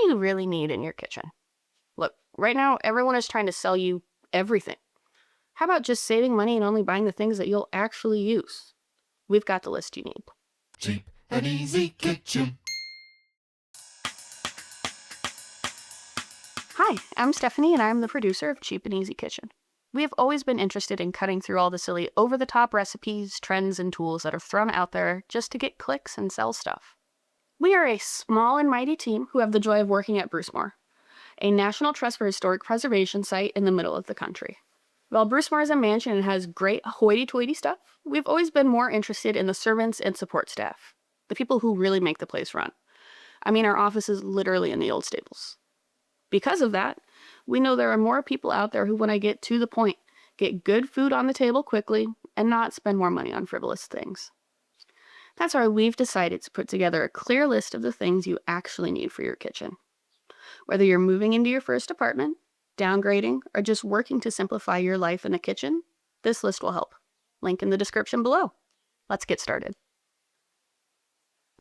you really need in your kitchen? Look, right now, everyone is trying to sell you everything. How about just saving money and only buying the things that you'll actually use? We've got the list you need. Cheap and easy kitchen. Hi, I'm Stephanie, and I'm the producer of Cheap and Easy Kitchen. We have always been interested in cutting through all the silly, over-the-top recipes, trends, and tools that are thrown out there just to get clicks and sell stuff. We are a small and mighty team who have the joy of working at Brucemore, a National Trust for Historic Preservation site in the middle of the country. While Brucemore is a mansion and has great hoity-toity stuff, we've always been more interested in the servants and support staff, the people who really make the place run. I mean, our office is literally in the old stables. Because of that, we know there are more people out there who want to get to the point, get good food on the table quickly, and not spend more money on frivolous things. That's why we've decided to put together a clear list of the things you actually need for your kitchen. Whether you're moving into your first apartment, downgrading, or just working to simplify your life in the kitchen, this list will help. Link in the description below. Let's get started.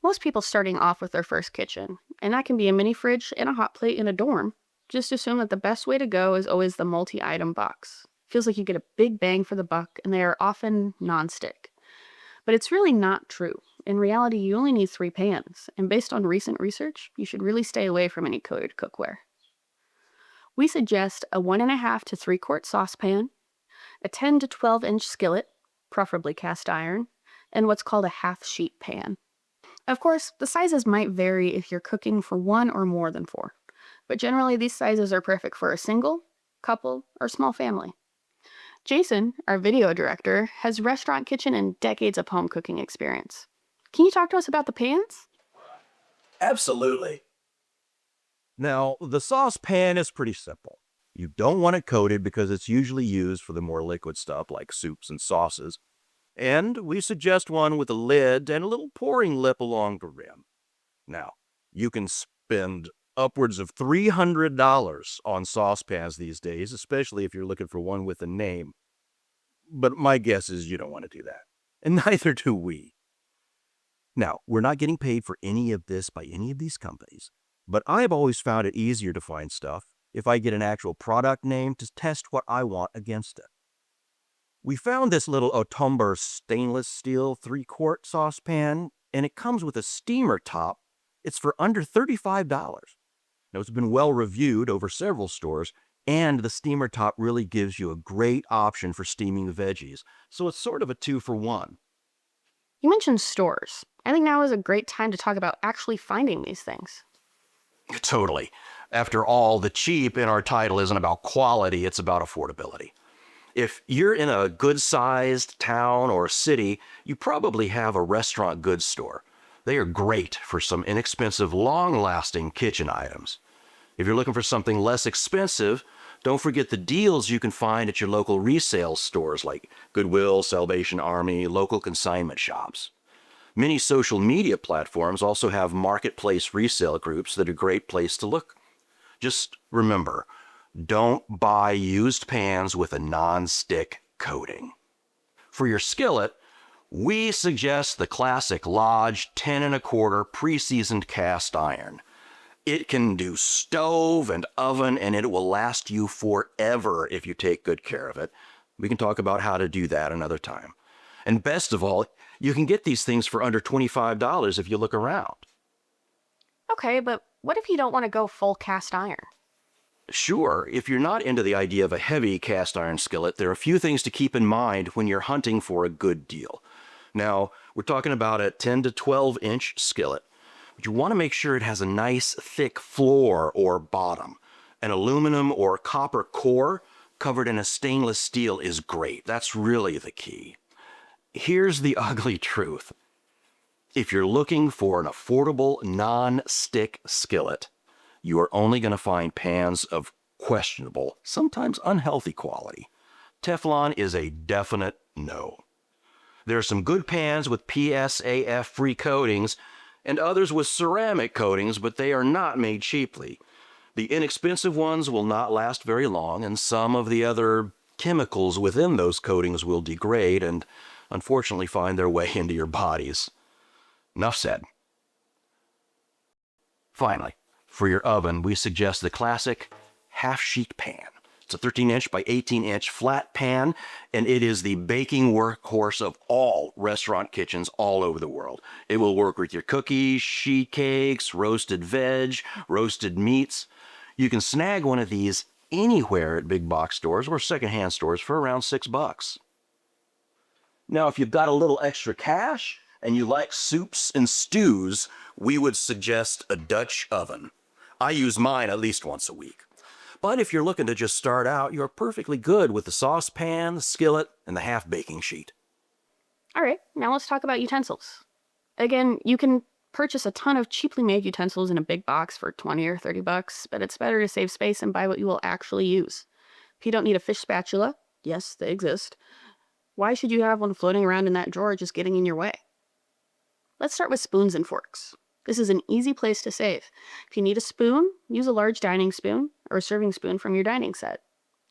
Most people starting off with their first kitchen, and that can be a mini fridge and a hot plate in a dorm, just assume that the best way to go is always the multi-item box. Feels like you get a big bang for the buck, and they are often non-stick. But it's really not true. In reality, you only need 3 pans, and based on recent research, you should really stay away from any coated cookware. We suggest a 1.5 to 3 quart saucepan, a 10 to 12 inch skillet, preferably cast iron, and what's called a half sheet pan. Of course, the sizes might vary if you're cooking for 1 or more than 4, but generally these sizes are perfect for a single, couple, or small family. Jason, our video director, has restaurant kitchen and decades of home cooking experience. Can you talk to us about the pans? Absolutely. Now, the saucepan is pretty simple. You don't want it coated because it's usually used for the more liquid stuff like soups and sauces. And we suggest one with a lid and a little pouring lip along the rim. Now, you can spend upwards of $300 on saucepans these days, especially if you're looking for one with a name. But my guess is you don't want to do that. And neither do we. Now, we're not getting paid for any of this by any of these companies, but I've always found it easier to find stuff if I get an actual product name to test what I want against it. We found this little Tongs stainless steel 3-quart saucepan, and it comes with a steamer top. It's for under $35. Now, it's been well reviewed over several stores, and the steamer top really gives you a great option for steaming veggies, so it's sort of a 2-for-1. You mentioned stores. I think now is a great time to talk about actually finding these things. Totally. After all, the cheap in our title isn't about quality, it's about affordability. If you're in a good-sized town or city, you probably have a restaurant goods store. They are great for some inexpensive, long-lasting kitchen items. If you're looking for something less expensive, don't forget the deals you can find at your local resale stores like Goodwill, Salvation Army, local consignment shops. Many social media platforms also have marketplace resale groups that are a great place to look. Just remember, don't buy used pans with a non-stick coating. For your skillet, we suggest the classic Lodge 10 1/4 pre-seasoned cast iron. It can do stove and oven, and it will last you forever if you take good care of it. We can talk about how to do that another time. And best of all, you can get these things for under $25 if you look around. Okay, but what if you don't want to go full cast iron? Sure, if you're not into the idea of a heavy cast iron skillet, there are a few things to keep in mind when you're hunting for a good deal. Now, we're talking about a 10 to 12 inch skillet, but you want to make sure it has a nice thick floor or bottom. An aluminum or copper core covered in a stainless steel is great. That's really the key. Here's the ugly truth. If you're looking for an affordable non-stick skillet, you are only going to find pans of questionable, sometimes unhealthy quality. Teflon is a definite no. There are some good pans with PSAF-free coatings and others with ceramic coatings, but they are not made cheaply. The inexpensive ones will not last very long, and some of the other chemicals within those coatings will degrade and unfortunately find their way into your bodies. Enough said. Finally, For your oven, we suggest the classic half-sheet pan. It's a 13-inch by 18-inch flat pan, and it is the baking workhorse of all restaurant kitchens all over the world. It will work with your cookies, sheet cakes, roasted veg, roasted meats. You can snag one of these anywhere at big box stores or secondhand stores for around $6. Now, if you've got a little extra cash and you like soups and stews, we would suggest a Dutch oven. I use mine at least once a week. But if you're looking to just start out, you're perfectly good with the saucepan, the skillet, and the half baking sheet. All right, now let's talk about utensils. Again, you can purchase a ton of cheaply made utensils in a big box for $20 or $30, but it's better to save space and buy what you will actually use. If you don't need a fish spatula, yes, they exist, why should you have one floating around in that drawer just getting in your way? Let's start with spoons and forks. This is an easy place to save. If you need a spoon, use a large dining spoon or a serving spoon from your dining set.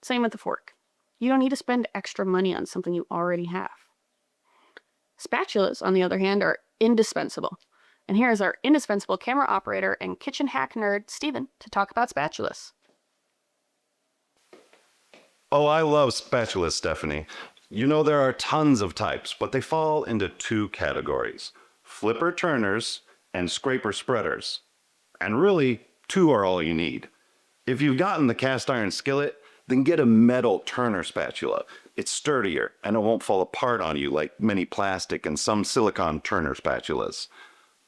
Same with the fork. You don't need to spend extra money on something you already have. Spatulas, on the other hand, are indispensable. And here is our indispensable camera operator and kitchen hack nerd, Steven, to talk about spatulas. Oh, I love spatulas, Stephanie. You know there are tons of types, but they fall into two categories: flipper turners and scraper spreaders. And really, two are all you need. If you've gotten the cast iron skillet, then get a metal turner spatula. It's sturdier and it won't fall apart on you like many plastic and some silicone turner spatulas.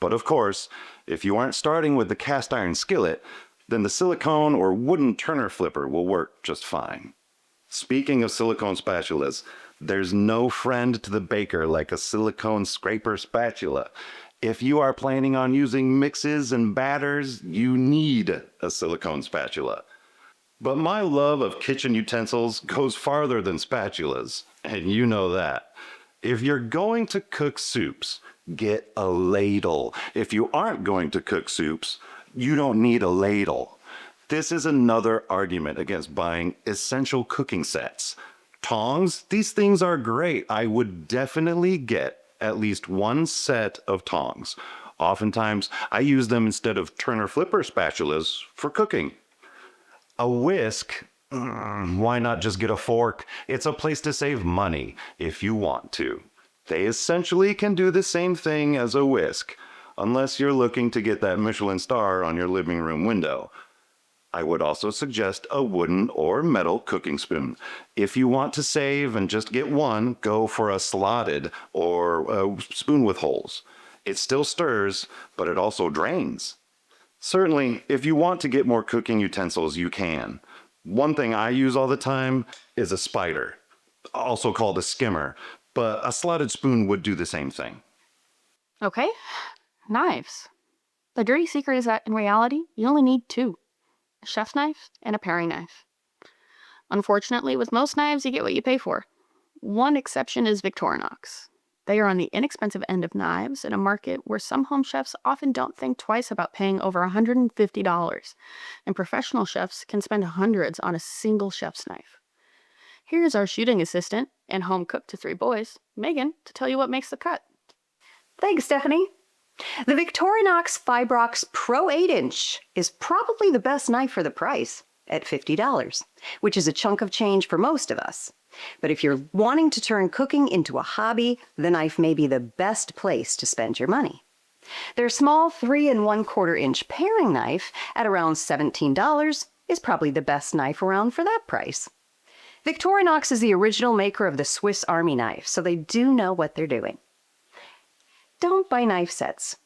But of course, if you aren't starting with the cast iron skillet, then the silicone or wooden turner flipper will work just fine. Speaking of silicone spatulas, there's no friend to the baker like a silicone scraper spatula. If you are planning on using mixes and batters, you need a silicone spatula. But my love of kitchen utensils goes farther than spatulas, and you know that. If you're going to cook soups, get a ladle. If you aren't going to cook soups, you don't need a ladle. This is another argument against buying essential cooking sets. Tongs, these things are great. I would definitely get at least one set of tongs. Oftentimes, I use them instead of turner flipper spatulas for cooking. A whisk, why not just get a fork? It's a place to save money if you want to. They essentially can do the same thing as a whisk, unless you're looking to get that Michelin star on your living room window. I would also suggest a wooden or metal cooking spoon. If you want to save and just get one, go for a slotted or a spoon with holes. It still stirs, but it also drains. Certainly, if you want to get more cooking utensils, you can. One thing I use all the time is a spider, also called a skimmer, but a slotted spoon would do the same thing. Okay, knives. The dirty secret is that in reality, you only need two: a chef's knife and a paring knife. Unfortunately, with most knives, you get what you pay for. One exception is Victorinox. They are on the inexpensive end of knives in a market where some home chefs often don't think twice about paying over $150, and professional chefs can spend hundreds on a single chef's knife. Here's our shooting assistant and home cook to three boys, Megan, to tell you what makes the cut. Thanks, Stephanie. The Victorinox Fibrox Pro 8-inch is probably the best knife for the price at $50, which is a chunk of change for most of us. But if you're wanting to turn cooking into a hobby, the knife may be the best place to spend your money. Their small 3 1/4 inch paring knife at around $17 is probably the best knife around for that price. Victorinox is the original maker of the Swiss Army knife, so they do know what they're doing. Don't buy knife sets.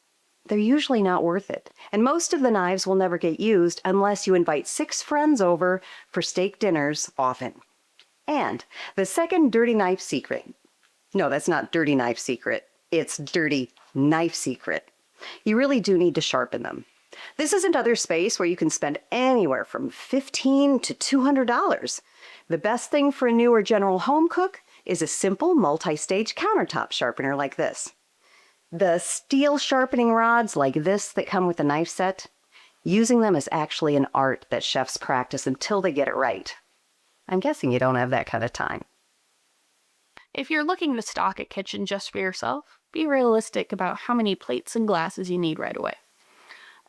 They're usually not worth it, and most of the knives will never get used unless you invite 6 friends over for steak dinners often. And the second dirty knife secret. No, that's not dirty knife secret. It's dirty knife secret. You really do need to sharpen them. This is another space where you can spend anywhere from $15 to $200. The best thing for a new or general home cook is a simple multi-stage countertop sharpener like this. The steel sharpening rods like this that come with a knife set, using them is actually an art that chefs practice until they get it right. I'm guessing you don't have that kind of time. If you're looking to stock a kitchen just for yourself, be realistic about how many plates and glasses you need right away.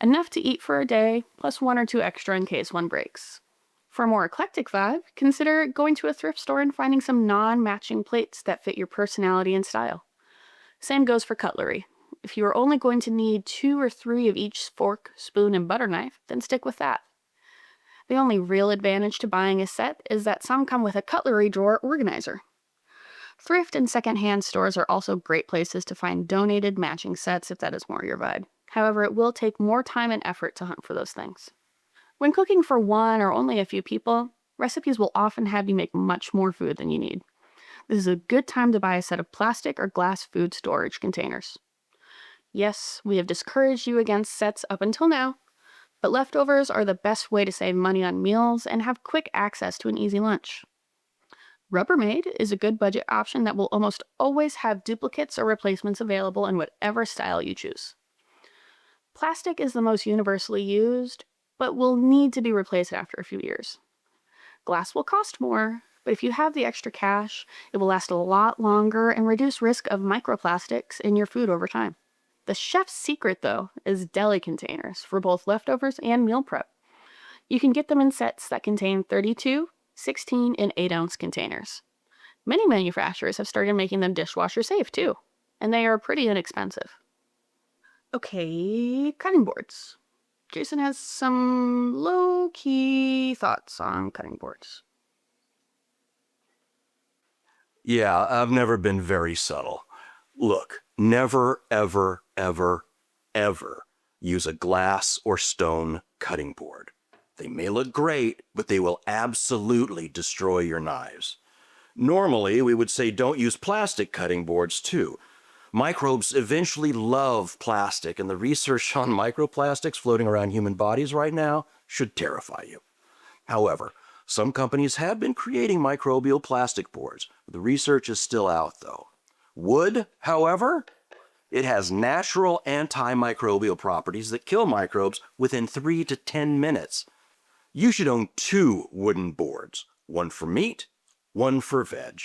Enough to eat for a day, plus 1 or 2 extra in case one breaks. For a more eclectic vibe, consider going to a thrift store and finding some non-matching plates that fit your personality and style. Same goes for cutlery. If you are only going to need 2 or 3 of each fork, spoon, and butter knife, then stick with that. The only real advantage to buying a set is that some come with a cutlery drawer organizer. Thrift and secondhand stores are also great places to find donated matching sets if that is more your vibe. However, it will take more time and effort to hunt for those things. When cooking for one or only a few people, recipes will often have you make much more food than you need. This is a good time to buy a set of plastic or glass food storage containers. Yes, we have discouraged you against sets up until now, but leftovers are the best way to save money on meals and have quick access to an easy lunch. Rubbermaid is a good budget option that will almost always have duplicates or replacements available in whatever style you choose. Plastic is the most universally used, but will need to be replaced after a few years. Glass will cost more, but if you have the extra cash, it will last a lot longer and reduce risk of microplastics in your food over time. The chef's secret, though, is deli containers for both leftovers and meal prep. You can get them in sets that contain 32, 16, and 8-ounce containers. Many manufacturers have started making them dishwasher safe, too, and they are pretty inexpensive. Okay, cutting boards. Jason has some low-key thoughts on cutting boards. Yeah, I've never been very subtle. Look, never, ever, ever, ever use a glass or stone cutting board. They may look great, but they will absolutely destroy your knives. Normally, we would say don't use plastic cutting boards too. Microbes eventually love plastic, and the research on microplastics floating around human bodies right now should terrify you. However, some companies have been creating microbial plastic boards. The research is still out, though. Wood, however, it has natural antimicrobial properties that kill microbes within 3 to 10 minutes. You should own 2 wooden boards, one for meat, one for veg.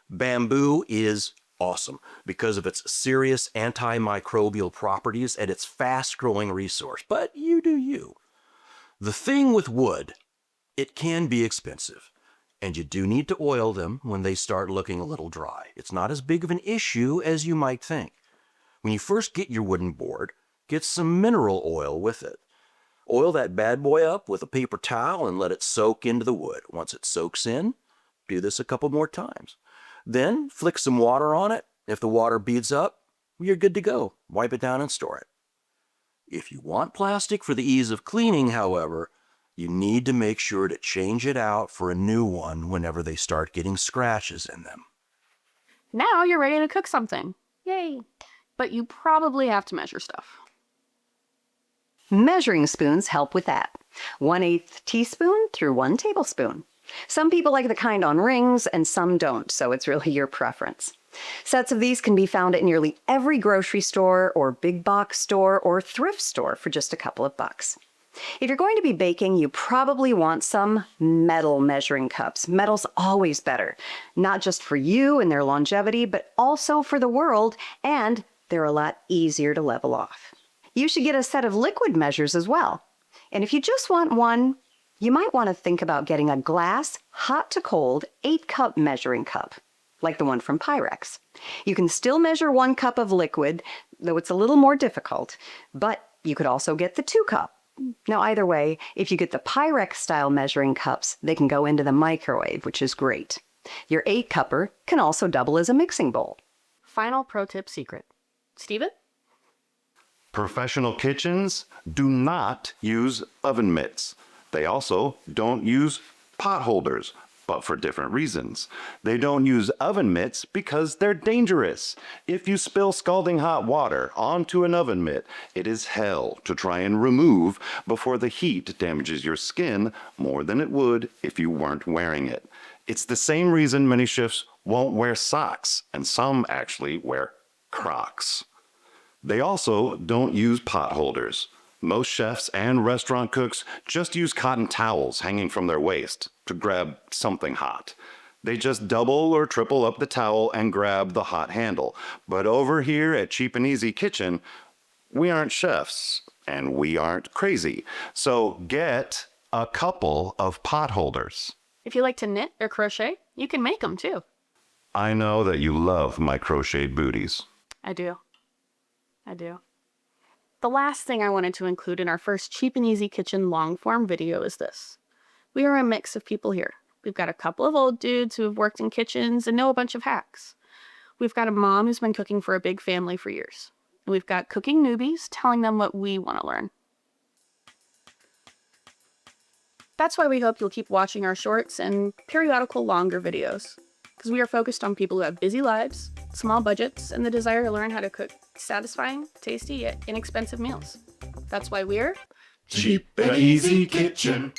Bamboo is awesome because of its serious antimicrobial properties and its fast-growing resource, but you do you. The thing with wood, it can be expensive, and you do need to oil them when they start looking a little dry. It's not as big of an issue as you might think. When you first get your wooden board, get some mineral oil with it. Oil that bad boy up with a paper towel and let it soak into the wood. Once it soaks in, do this a couple more times. Then flick some water on it. If the water beads up, you're good to go. Wipe it down and store it. If you want plastic for the ease of cleaning, however, you need to make sure to change it out for a new one whenever they start getting scratches in them. Now you're ready to cook something. Yay! But you probably have to measure stuff. Measuring spoons help with that. 1/8 teaspoon through 1 tablespoon. Some people like the kind on rings and some don't, so it's really your preference. Sets of these can be found at nearly every grocery store or big box store or thrift store for just a couple of bucks. If you're going to be baking, you probably want some metal measuring cups. Metal's always better, not just for you and their longevity, but also for the world, and they're a lot easier to level off. You should get a set of liquid measures as well. And if you just want one, you might want to think about getting a glass, hot to cold, 8-cup measuring cup, like the one from Pyrex. You can still measure 1 cup of liquid, though it's a little more difficult, but you could also get the 2-cup. Now, either way, if you get the Pyrex-style measuring cups, they can go into the microwave, which is great. Your 8-cupper can also double as a mixing bowl. Final pro tip secret. Steven? Professional kitchens do not use oven mitts. They also don't use potholders, but for different reasons. They don't use oven mitts because they're dangerous. If you spill scalding hot water onto an oven mitt, it is hell to try and remove before the heat damages your skin more than it would if you weren't wearing it. It's the same reason many chefs won't wear socks, and some actually wear Crocs. They also don't use potholders. Most chefs and restaurant cooks just use cotton towels hanging from their waist to grab something hot. They just double or triple up the towel and grab the hot handle. But over here at Cheap and Easy Kitchen, we aren't chefs, And we aren't crazy. So get a couple of potholders. If you like to knit or crochet, you can make them too. I know that you love my crocheted booties. I do. The last thing I wanted to include in our first Cheap and Easy Kitchen long-form video is this. We are a mix of people here. We've got a couple of old dudes who have worked in kitchens and know a bunch of hacks. We've got a mom who's been cooking for a big family for years. And we've got cooking newbies telling them what we want to learn. That's why we hope you'll keep watching our shorts and periodical longer videos, because we are focused on people who have busy lives, small budgets, and the desire to learn how to cook satisfying, tasty, yet inexpensive meals. That's why we're Cheap and Easy Kitchen.